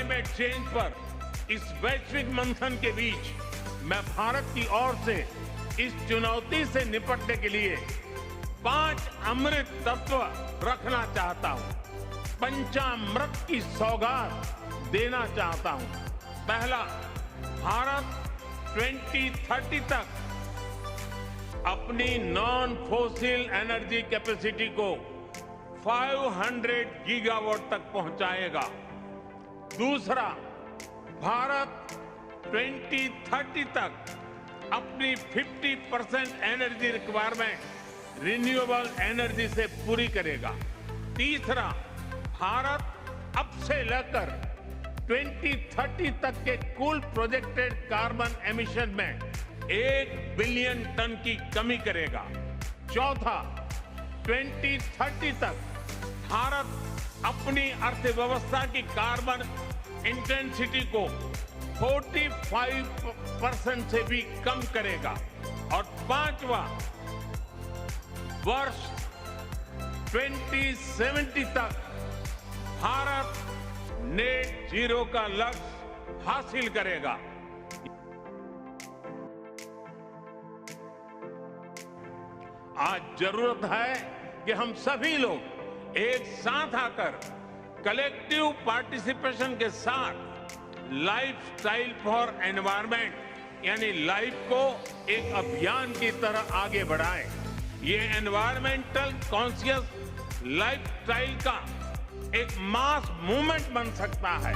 Climate change पर इस वैश्विक मंथन के बीच मैं भारत की ओर से इस चुनौती से निपटने के लिए 5 अमृत तत्व रखना चाहता हूं, पंचामृत की सौगात देना चाहता हूं। पहला, भारत 2030 तक अपनी नॉन फोसिल एनर्जी कैपेसिटी को 500 गीगावाट तक पहुंचाएगा। दूसरा, भारत 2030 तक अपनी 50% एनर्जी रिक्वायरमेंट रिन्यूएबल एनर्जी से पूरी करेगा। तीसरा, भारत अब से लेकर 2030 तक के कुल प्रोजेक्टेड कार्बन एमिशन में 1 बिलियन टन की कमी करेगा। चौथा, 2030 तक भारत अपनी अर्थव्यवस्था की कार्बन इंटेंसिटी को 45% से भी कम करेगा। और पांचवा, वर्ष 2070 तक भारत नेट जीरो का लक्ष्य हासिल करेगा। आज जरूरत है कि हम सभी लोग एक साथ आकर कलेक्टिव पार्टिसिपेशन के साथ लाइफस्टाइल फॉर एनवायरनमेंट यानी लाइफ को एक अभियान की तरह आगे बढ़ाएं। ये एनवायरमेंटल कॉन्शियस लाइफस्टाइल का एक मास मूवमेंट बन सकता है।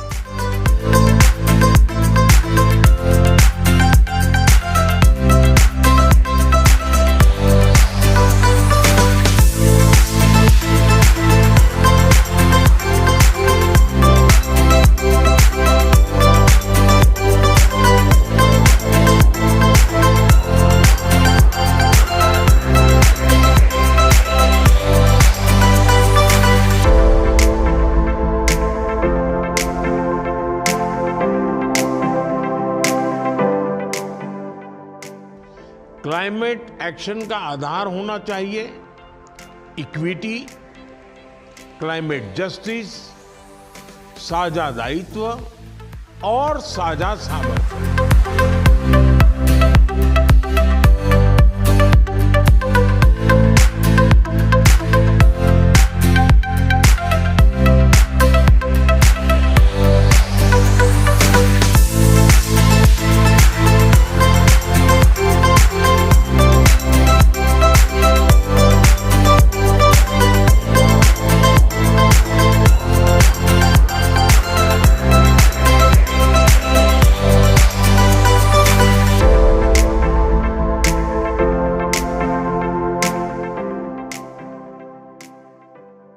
क्लाइमेट एक्शन का आधार होना चाहिए इक्विटी, क्लाइमेट जस्टिस, साझा दायित्व और साझा सामर्थ्य।